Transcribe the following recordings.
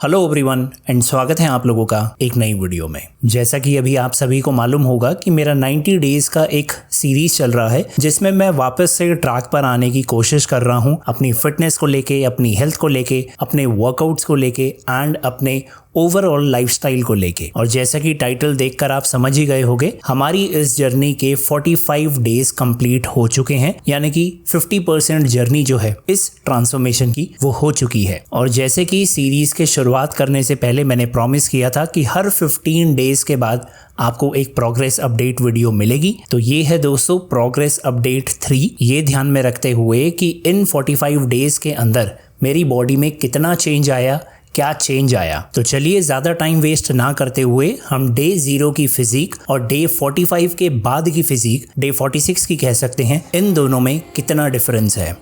Hello everyone and स्वागत है आप लोगों का एक नई वीडियो में। जैसा कि अभी आप सभी को मालूम होगा कि मेरा 90 डेज का एक सीरीज चल रहा है जिसमें मैं वापस से ट्रैक पर आने की कोशिश कर रहा हूं, अपनी फिटनेस को लेके, अपनी हेल्थ को लेके, अपने वर्कआउट्स को लेके एंड अपने ओवरऑल लाइफस्टाइल को लेके। और जैसा कि टाइटल देखकर आप समझ ही गए होंगे, हमारी इस जर्नी के 45 डेज कंप्लीट हो चुके हैं, यानी कि 50% जर्नी जो है इस ट्रांसफॉर्मेशन की वो हो चुकी है। और जैसे कि सीरीज के शुरुआत करने से पहले मैंने प्रॉमिस किया था कि हर 15 डेज के बाद आपको एक प्रोग्रेस अपडेट वीडियो मिलेगी। तो ये है दोस्तों प्रोग्रेस अपडेट 3। ये ध्यान में रखते हुए कि इन 45 डेज के अंदर मेरी बॉडी में कितना चेंज आया, क्या चेंज आया। तो चलिए ज़्यादा टाइम वेस्ट ना करते हुए हम डे 0 की फिजिक और डे 45 के बाद की फिजिक, डे 46 की कह सकते हैं, इन दोनों में कितना डिफरेंस है।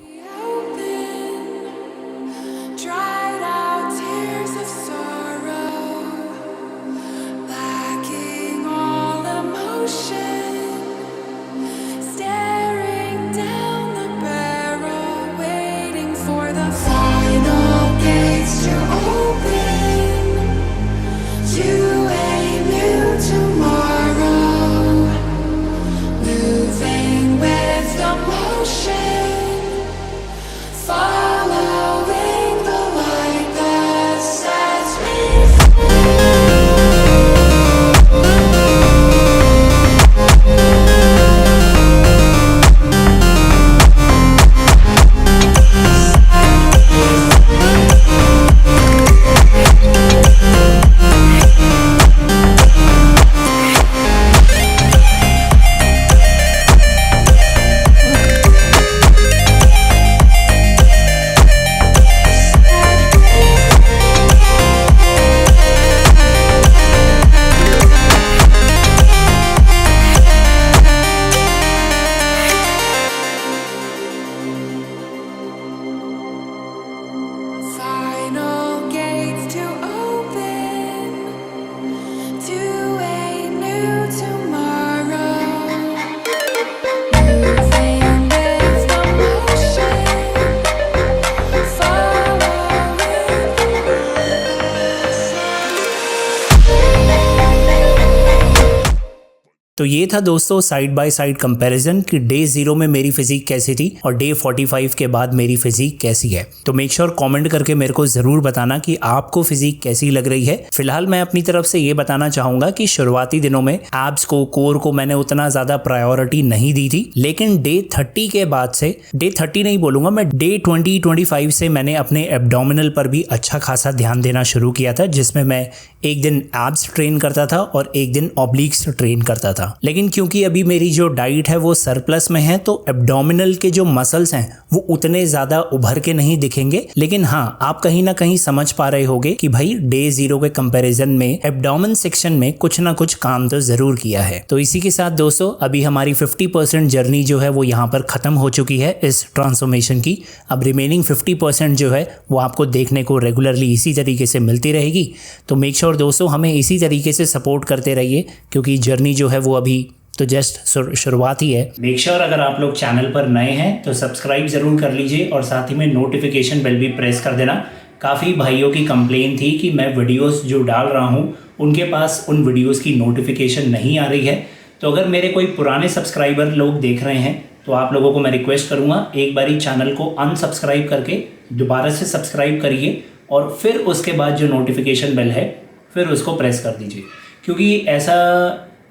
तो ये था दोस्तों साइड बाय साइड कंपैरिजन कि डे 0 में मेरी फिजिक कैसी थी और डे 45 के बाद मेरी फिजिक कैसी है। तो मेक श्योर कमेंट करके मेरे को जरूर बताना कि आपको फिजिक कैसी लग रही है। फिलहाल मैं अपनी तरफ से ये बताना चाहूंगा कि शुरुआती दिनों में एब्स को, कोर को मैंने उतना ज्यादा प्रायोरिटी नहीं दी थी, लेकिन डे 30 के बाद से, डे 30 नहीं बोलूंगा मैं, डे 20-25 से मैंने अपने एब्डोमिनल पर भी अच्छा खासा ध्यान देना शुरू किया था, जिसमें मैं एक दिन एब्स ट्रेन करता था और एक दिन ऑब्लिक्स ट्रेन करता था। लेकिन क्योंकि अभी मेरी जो डाइट है वो सरप्लस में है, तो एब्डोमिनल के जो मसल्स हैं वो उतने ज्यादा उभर के नहीं दिखेंगे। लेकिन हाँ, आप कहीं ना कहीं समझ पा रहे होंगे कि भाई डे 0 के कंपैरिजन में एब्डोमेन सेक्शन में कुछ ना कुछ काम तो जरूर किया है। तो इसी के साथ दोस्तों अभी हमारी 50% जर्नी जो है वो यहाँ पर खत्म हो चुकी है इस ट्रांसफॉर्मेशन की। अब रिमेनिंग 50% जो है वो आपको देखने को रेगुलरली इसी तरीके से मिलती रहेगी। तो मेक श्योर दोस्तों हमें इसी तरीके से सपोर्ट करते रहिए, क्योंकि जर्नी जो है वो अभी तो जस्ट शुरुआत ही है। मेक श्योर अगर आप लोग चैनल पर नए हैं तो सब्सक्राइब जरूर कर लीजिए और साथ ही में नोटिफिकेशन बेल भी प्रेस कर देना। काफ़ी भाइयों की कंप्लेन थी कि मैं वीडियोस जो डाल रहा हूं उनके पास उन वीडियोस की नोटिफिकेशन नहीं आ रही है। तो अगर मेरे कोई पुराने सब्सक्राइबर लोग देख रहे हैं तो आप लोगों को मैं रिक्वेस्ट करूँगा, एक बारी चैनल को अनसब्सक्राइब करके दोबारा से सब्सक्राइब करिए और फिर उसके बाद जो नोटिफिकेशन बेल है फिर उसको प्रेस कर दीजिए। क्योंकि ऐसा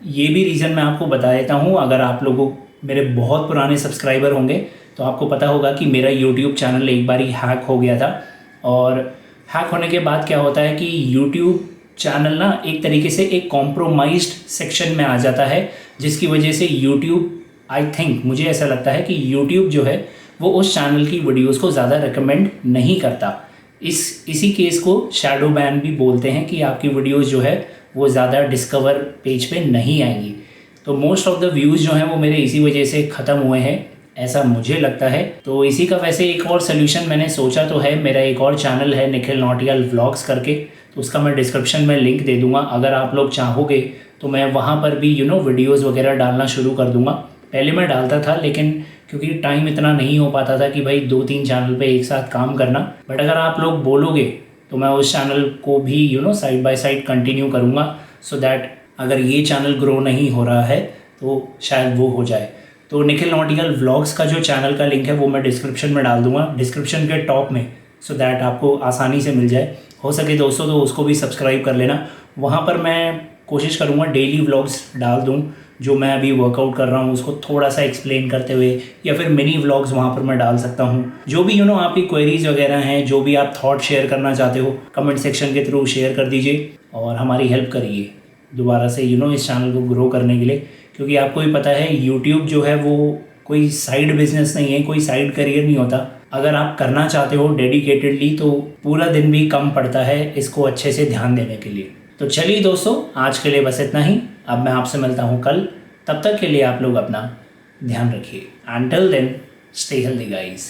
ये भी रीज़न मैं आपको बता देता हूँ, अगर आप लोगों मेरे बहुत पुराने सब्सक्राइबर होंगे तो आपको पता होगा कि मेरा यूट्यूब चैनल एक बार ही हैक हो गया था। और हैक होने के बाद क्या होता है कि यूट्यूब चैनल ना एक तरीके से एक कॉम्प्रोमाइज्ड सेक्शन में आ जाता है, जिसकी वजह से यूट्यूब, आई थिंक, मुझे ऐसा लगता है कि यूट्यूब जो है वो उस चैनल की वीडियोज़ को ज़्यादा रिकमेंड नहीं करता। इसी केस को शैडो बैन भी बोलते हैं कि आपकी वीडियोज़ जो है वो ज़्यादा डिस्कवर पेज पे नहीं आएंगी। तो मोस्ट ऑफ द व्यूज़ जो हैं वो मेरे इसी वजह से ख़त्म हुए हैं, ऐसा मुझे लगता है। तो इसी का वैसे एक और सोल्यूशन मैंने सोचा तो है, मेरा एक और चैनल है निखिल नौटियाल व्लॉग्स करके, तो उसका मैं डिस्क्रिप्शन में लिंक दे दूँगा। अगर आप लोग चाहोगे तो मैं वहाँ पर भी वीडियोज़ वगैरह डालना शुरू कर दूँगा। पहले मैं डालता था, लेकिन क्योंकि टाइम इतना नहीं हो पाता था कि भाई 2-3 चैनल पे एक साथ काम करना। बट अगर आप लोग बोलोगे तो मैं उस चैनल को भी साइड बाय साइड कंटिन्यू करूँगा, सो दैट अगर ये चैनल ग्रो नहीं हो रहा है तो शायद वो हो जाए। तो निखिल नॉटिकल व्लॉग्स का जो चैनल का लिंक है वो मैं डिस्क्रिप्शन में डाल दूँगा, डिस्क्रिप्शन के टॉप में, सो दैट आपको आसानी से मिल जाए। हो सके दोस्तों तो उसको भी सब्सक्राइब कर लेना। वहाँ पर मैं कोशिश करूँगा डेली व्लॉग्स डाल दूँ, जो मैं अभी वर्कआउट कर रहा हूँ उसको थोड़ा सा एक्सप्लेन करते हुए, या फिर मिनी व्लॉग्स वहाँ पर मैं डाल सकता हूँ। जो भी आपकी क्वेरीज वगैरह हैं, जो भी आप थॉट शेयर करना चाहते हो, कमेंट सेक्शन के थ्रू शेयर कर दीजिए और हमारी हेल्प करिए दोबारा से इस चैनल को ग्रो करने के लिए। क्योंकि आपको भी पता है यूट्यूब जो है वो कोई साइड बिजनेस नहीं है, कोई साइड करियर नहीं होता। अगर आप करना चाहते हो डेडिकेटेडली तो पूरा दिन भी कम पड़ता है इसको अच्छे से ध्यान देने के लिए। तो चलिए दोस्तों, आज के लिए बस इतना ही। अब मैं आपसे मिलता हूँ कल, तब तक के लिए आप लोग अपना ध्यान रखिए। Until then, stay healthy guys.